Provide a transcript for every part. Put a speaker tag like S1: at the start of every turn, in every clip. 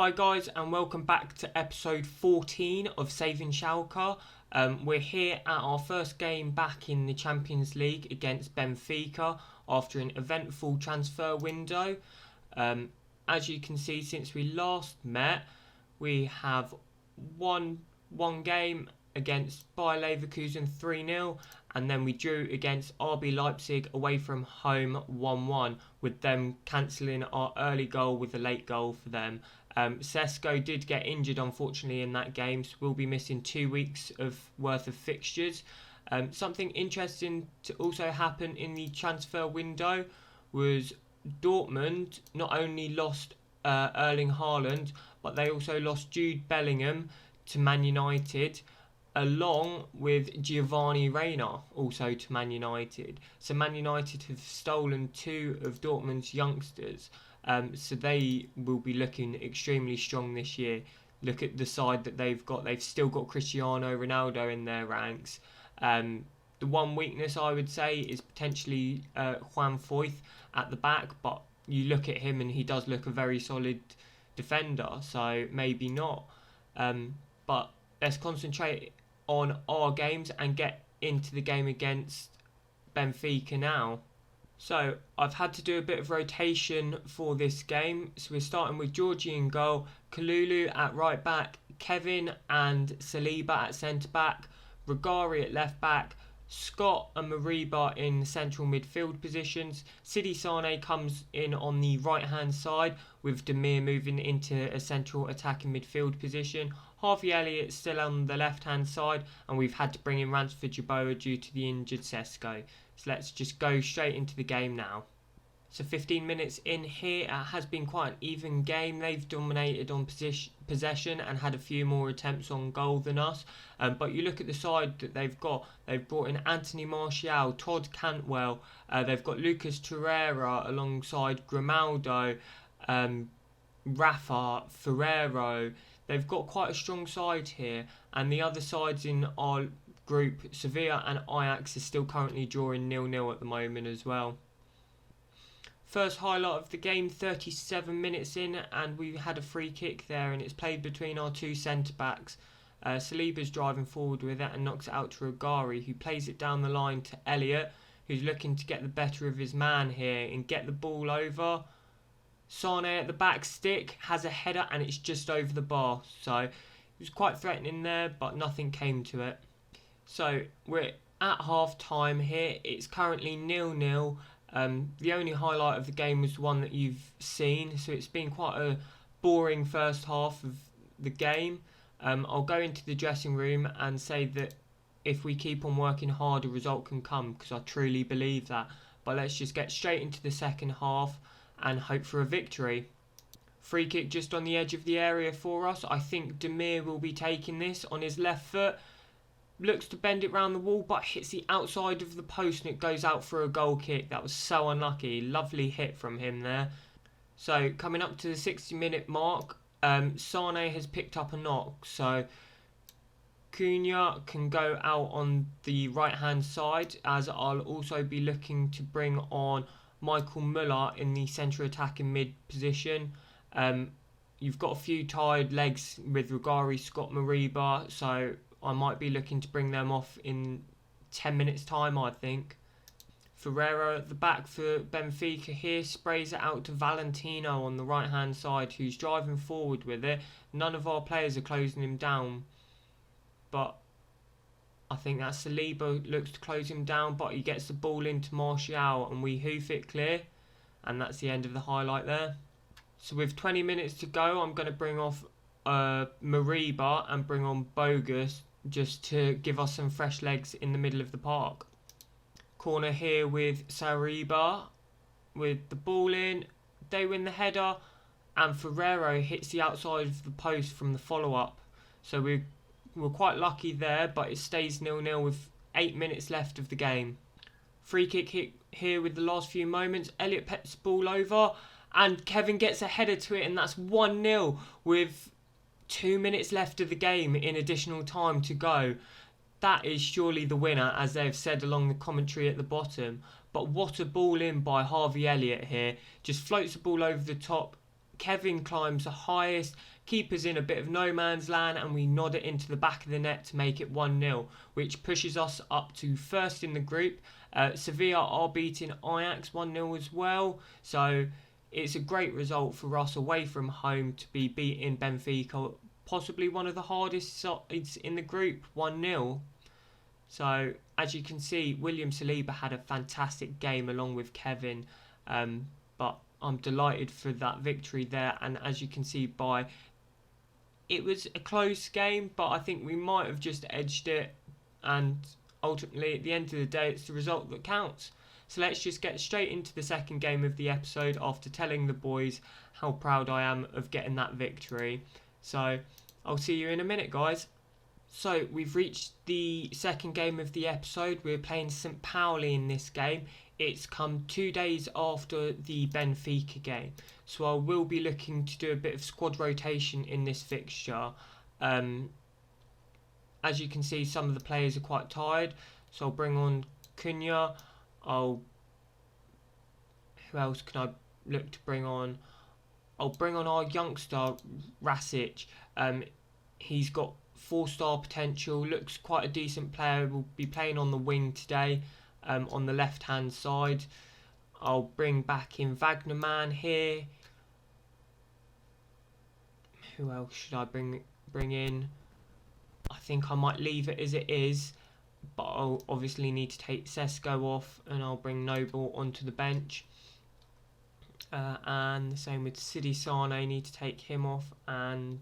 S1: Hi guys, and welcome back to episode 14 of Saving Schalke. We're here at our first game back in the Champions League against Benfica after an eventful transfer window. As you can see, since we last met, we have won one game against Bayer Leverkusen 3-0, and then we drew against RB Leipzig away from home 1-1, with them cancelling our early goal with a late goal for them. Sesko did get injured unfortunately in that game, so we'll be missing 2 weeks worth of fixtures. Something interesting to also happen in the transfer window was Dortmund not only lost Erling Haaland, but they also lost Jude Bellingham to Man United, along with Giovanni Reina also to Man United. So Man United have stolen two of Dortmund's youngsters, so they will be looking extremely strong this year. Look at the side that they've got. They've still got Cristiano Ronaldo in their ranks. The one weakness I would say is potentially Juan Foyth at the back, but you look at him and he does look a very solid defender, so maybe not. But let's concentrate on our games and get into the game against Benfica now. So I've had to do a bit of rotation for this game. So we're starting with Georgie in goal, Kalulu at right back, Kevin and Saliba at centre back, Rugari at left back, Scott and Mariba in central midfield positions. Sidi Sane comes in on the right hand side, with Demir moving into a central attacking midfield position. Harvey Elliott still on the left hand side, and we've had to bring in Ransford Jaboa due to the injured Sesko. So let's just go straight into the game now. So 15 minutes in here, it has been quite an even game. They've dominated on possession and had a few more attempts on goal than us. But you look at the side that they've got. They've brought in Anthony Martial, Todd Cantwell. They've got Lucas Torreira alongside Grimaldo, Rafa, Ferrero. They've got quite a strong side here. And the other sides in our group, Sevilla and Ajax, are still currently drawing 0-0 at the moment as well. First highlight of the game, 37 minutes in, and we had a free kick there, and it's played between our two centre-backs. Saliba's driving forward with it and knocks it out to Rugari, who plays it down the line to Elliott, who's looking to get the better of his man here and get the ball over. Sane at the back stick has a header, and it's just over the bar. So it was quite threatening there, but nothing came to it. So we're at half-time here. It's currently 0-0. The only highlight of the game was the one that you've seen, so it's been quite a boring first half of the game. I'll go into the dressing room and say that if we keep on working hard, a result can come, because I truly believe that. But let's just get straight into the second half and hope for a victory. Free kick just on the edge of the area for us. I think Demir will be taking this on his left foot. Looks to bend it round the wall, but hits the outside of the post and it goes out for a goal kick. That was so unlucky. Lovely hit from him there. So coming up to the 60-minute mark, Sane has picked up a knock. So Cunha can go out on the right-hand side, as I'll also be looking to bring on Michael Muller in the centre attacking mid position. You've got a few tired legs with Rugari, Scott, Mariba, so I might be looking to bring them off in 10 minutes time, I think. Ferreira at the back for Benfica here, sprays it out to Valentino on the right hand side, who's driving forward with it. None of our players are closing him down, but I think that Saliba looks to close him down, but he gets the ball into Martial and we hoof it clear, and that's the end of the highlight there. So with 20 minutes to go, I'm going to bring off Mariba and bring on Bogus, just to give us some fresh legs in the middle of the park. Corner here with Sariba with the ball in. They win the header, and Ferrero hits the outside of the post from the follow-up. So we're quite lucky there, but it stays 0-0 with 8 minutes left of the game. Free kick hit here with the last few moments. Elliott pets the ball over, and Kevin gets a header to it, and that's 1-0 with 2 minutes left of the game in additional time to go. That is surely the winner, as they've said along the commentary at the bottom. But what a ball in by Harvey Elliott here. Just floats the ball over the top Kevin climbs the highest, keeper's in a bit of no man's land, and we nod it into the back of the net to make it 1-0, which pushes us up to first in the group. Sevilla are beating Ajax 1-0 as well, so it's a great result for us away from home to be beating Benfica, possibly one of the hardest sides in the group, 1-0. So, as you can see, William Saliba had a fantastic game along with Kevin, but I'm delighted for that victory there. And as you can see, it was a close game, but I think we might have just edged it. And ultimately, at the end of the day, it's the result that counts. So let's just get straight into the second game of the episode after telling the boys how proud I am of getting that victory. So I'll see you in a minute, guys. So we've reached the second game of the episode. We're playing St Pauli in this game. It's come 2 days after the Benfica game. So I will be looking to do a bit of squad rotation in this fixture. As you can see, some of the players are quite tired. So I'll bring on Cunha. Who else can I look to bring on? I'll bring on our youngster, Rasic. He's got 4-star potential, looks quite a decent player. Will be playing on the wing today, on the left hand side. I'll bring back in Wagnerman here. Who else should I bring in? I think I might leave it as it is, but I'll obviously need to take Sesko off, and I'll bring Noble onto the bench. And the same with Sidi Sane, need to take him off, and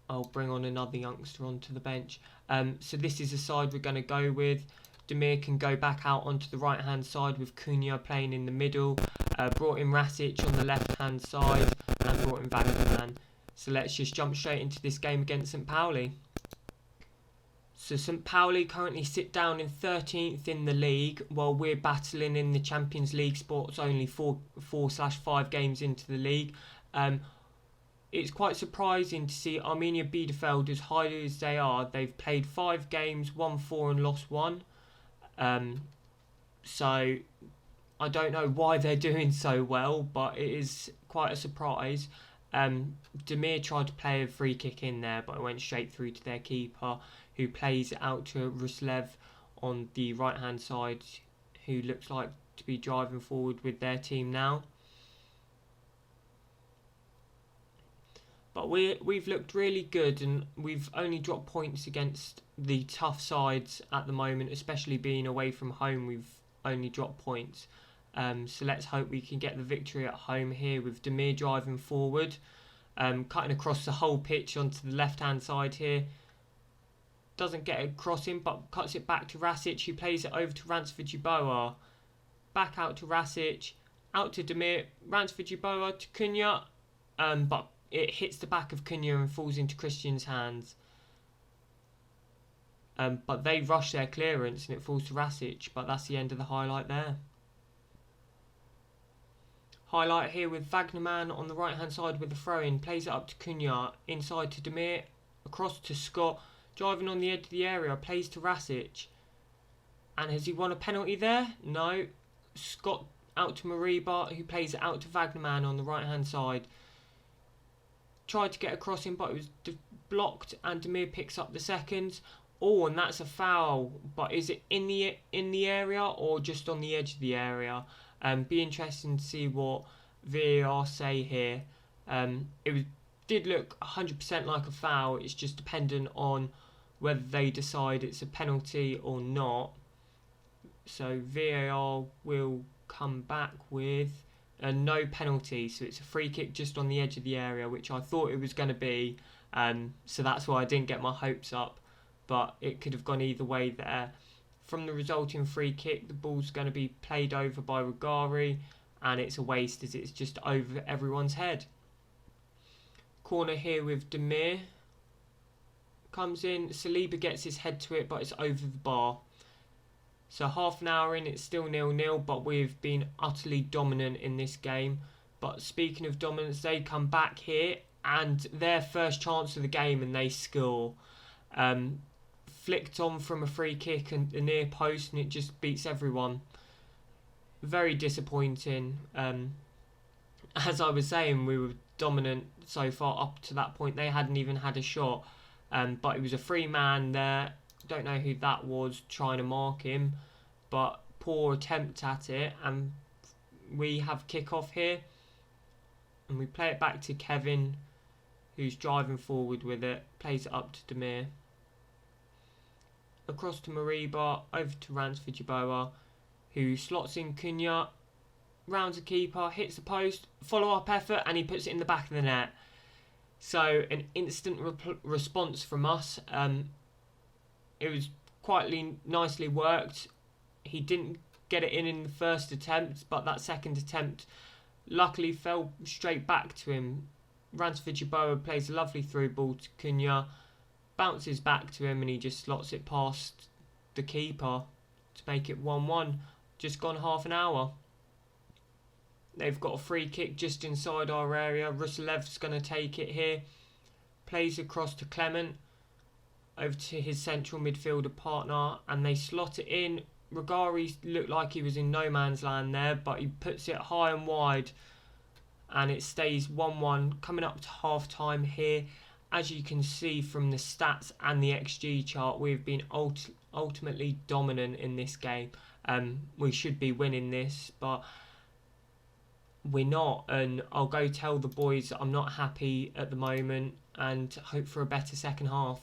S1: I'll bring on another youngster onto the bench. So this is the side we're going to go with. Demir can go back out onto the right hand side with Cunha playing in the middle. Brought in Rasic on the left hand side and brought in Wagnerman. So let's just jump straight into this game against St Pauli. So St Pauli currently sit down in 13th in the league while we're battling in the Champions League spots, only 4/5 games into the league. It's quite surprising to see Arminia Bielefeld as high as they are. They've played 5 games, won 4 and lost 1. So I don't know why they're doing so well, but it is quite a surprise. Demir tried to play a free kick in there, but it went straight through to their keeper, who plays it out to Ruslev on the right hand side, who looks like to be driving forward with their team now. But we've looked really good, and we've only dropped points against the tough sides at the moment, especially being away from home. We've only dropped points. So let's hope we can get the victory at home here with Demir driving forward, cutting across the whole pitch onto the left-hand side here. Doesn't get a crossing, but cuts it back to Rasic, who plays it over to Ransford Yeboah. Back out to Rasic, out to Demir, Ransford Yeboah to Cunha, but it hits the back of Cunha and falls into Christian's hands. But they rush their clearance and it falls to Rasic, but that's the end of the highlight there. Highlight here with Wagnerman on the right hand side with the throw-in, plays it up to Cunha, inside to Demir, across to Scott, driving on the edge of the area, plays to Rasic. And has he won a penalty there? No. Scott out to Mariba, who plays it out to Wagnerman on the right hand side. Tried to get a crossing, but it was blocked, and Demir picks up the second. Oh, and that's a foul. But is it in the area or just on the edge of the area? Be interesting to see what VAR say here. Did look 100% like a foul. It's just dependent on whether they decide it's a penalty or not. So VAR will come back with no penalty, so it's a free kick just on the edge of the area, which I thought it was going to be, so that's why I didn't get my hopes up, but it could have gone either way there. From the resulting free kick, the ball's going to be played over by Rugari, and it's a waste as it's just over everyone's head. Corner here with Demir. Comes in, Saliba gets his head to it, but it's over the bar. So half an hour in, it's still 0-0, but we've been utterly dominant in this game. But speaking of dominance, they come back here, and their first chance of the game, and they score. Flicked on from a free kick and the near post, and it just beats everyone. Very disappointing. as I was saying, we were dominant so far up to that point. They hadn't even had a shot, but it was a free man there. Don't know who that was trying to mark him, but poor attempt at it. And we have kick-off here, and we play it back to Kevin, who's driving forward with it, plays it up to Demir. Across to Mariba, over to Ransford Yeboah, who slots in Cunha, rounds the keeper, hits the post, follow-up effort, and he puts it in the back of the net. So an instant response from us. It was quite nicely worked. He didn't get it in the first attempt, but that second attempt luckily fell straight back to him. Ransford Yeboah plays a lovely through ball to Cunha, bounces back to him, and he just slots it past the keeper to make it 1-1. Just gone half an hour. They've got a free kick just inside our area. Ruselev's going to take it here. Plays across to Clement, over to his central midfielder partner, and they slot it in. Regari looked like he was in no man's land there, but he puts it high and wide, and it stays 1-1. Coming up to half time here. As you can see from the stats and the XG chart, we've been ultimately dominant in this game. We should be winning this, but we're not, and I'll go tell the boys that I'm not happy at the moment and hope for a better second half.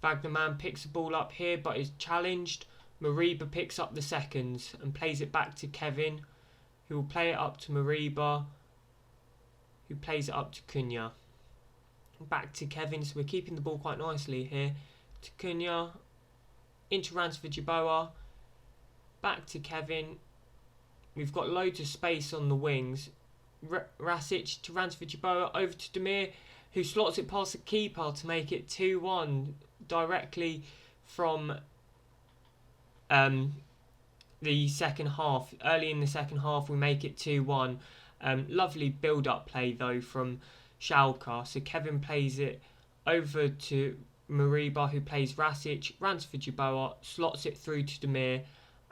S1: Wagnerman picks the ball up here but is challenged. Mariba picks up the seconds and plays it back to Kevin, who will play it up to Mariba, who plays it up to Cunha. Back to Kevin, so we're keeping the ball quite nicely here. To Cunha, into Ransford Yeboah, back to Kevin. We've got loads of space on the wings. Rasic to Ransford Yeboah, over to Demir, who slots it past the keeper to make it 2-1 directly from the second half. Early in the second half, we make it 2-1. Lovely build-up play though from Schalke. So Kevin plays it over to Mariba, who plays Rasic. Ransford Yeboah slots it through to Demir,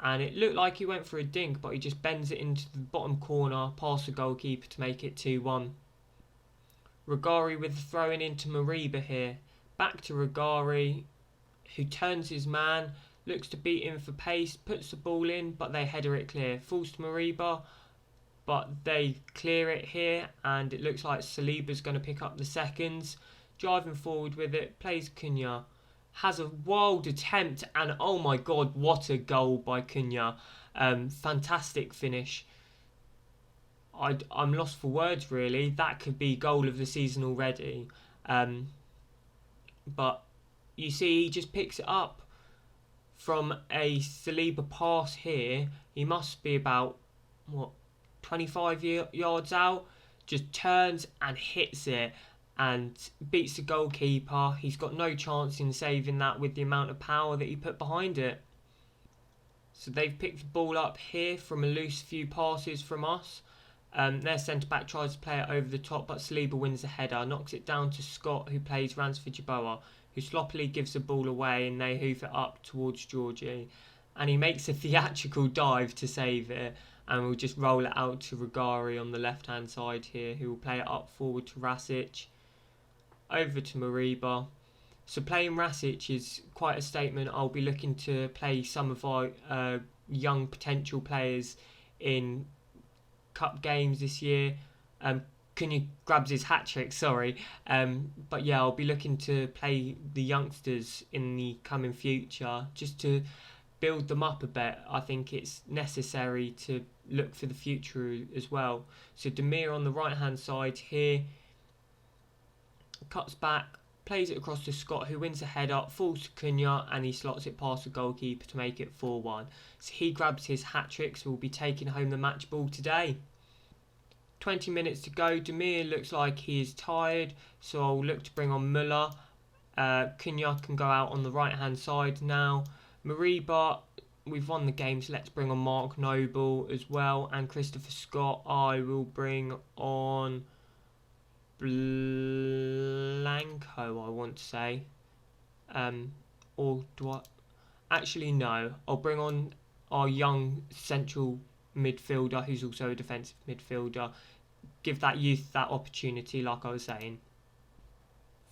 S1: and it looked like he went for a dink, but he just bends it into the bottom corner past the goalkeeper to make it 2-1. Regari with the throw-in into Mariba here. Back to Regari, who turns his man, looks to beat him for pace, puts the ball in, but they header it clear. Falls to Mariba, but they clear it here, and it looks like Saliba's going to pick up the seconds. Driving forward with it, plays Cunha. Has a wild attempt, and oh my god, what a goal by Cunha. Fantastic finish. I'm lost for words really. That could be goal of the season already. But you see, he just picks it up from a Saliba pass here. He must be about, 25 yards out. Just turns and hits it and beats the goalkeeper. He's got no chance in saving that with the amount of power that he put behind it. So they've picked the ball up here from a loose few passes from us. Their centre-back tries to play it over the top, but Saliba wins the header, knocks it down to Scott, who plays Ransford Yeboah, who sloppily gives the ball away, and they hoof it up towards Georgie. And he makes a theatrical dive to save it, and we'll just roll it out to Regari on the left-hand side here, who will play it up forward to Rasic, over to Mariba. So playing Rasic is quite a statement. I'll be looking to play some of our young potential players in cup games this year. Cunha grabs his hat-trick, sorry. But yeah, I'll be looking to play the youngsters in the coming future, just to build them up a bit. I think it's necessary to look for the future as well. So Demir on the right-hand side here, cuts back, plays it across to Scott, who wins the head up, falls to Cunha, and he slots it past the goalkeeper to make it 4-1. So he grabs his hat-trick, so we'll be taking home the match ball today. 20 minutes to go. Demir looks like he is tired, so I'll look to bring on Muller. Cunha can go out on the right-hand side now. Mariba, we've won the game, so let's bring on Mark Noble as well, and Christopher Scott. I will bring on Blanco, I want to say. Or do I? Actually, no. I'll bring on our young central midfielder, who's also a defensive midfielder, give that youth that opportunity, like I was saying.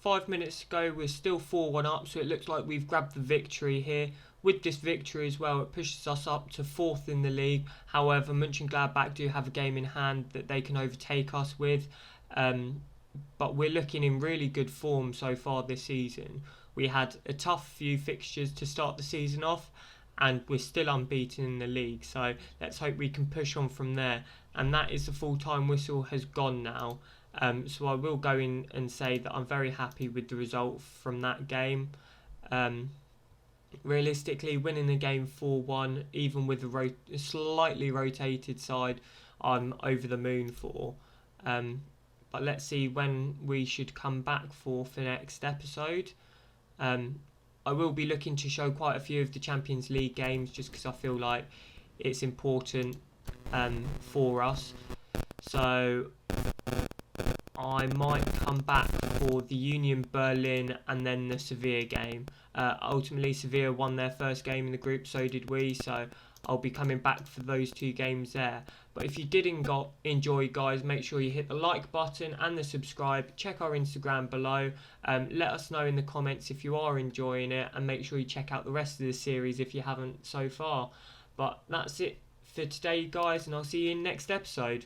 S1: 5 minutes ago, we're still 4-1 up, so it looks like we've grabbed the victory here. With this victory as well, it pushes us up to 4th in the league. However, Mönchengladbach do have a game in hand that they can overtake us with. But we're looking in really good form so far this season. We had a tough few fixtures to start the season off, and we're still unbeaten in the league. So let's hope we can push on from there. And that is the full-time whistle has gone now. So I will go in and say that I'm very happy with the result from that game. Realistically, winning the game 4-1, even with a slightly rotated side, I'm over the moon for. But let's see when we should come back for the next episode. I will be looking to show quite a few of the Champions League games just because I feel like it's important for us. So I might come back for the Union Berlin and then the Sevilla game. Ultimately, Sevilla won their first game in the group, so did we. So I'll be coming back for those 2 games there. But if you did enjoy, guys, make sure you hit the like button and the subscribe. Check our Instagram below. Let us know in the comments if you are enjoying it, and make sure you check out the rest of the series if you haven't so far. But that's it for today, guys, and I'll see you in the next episode.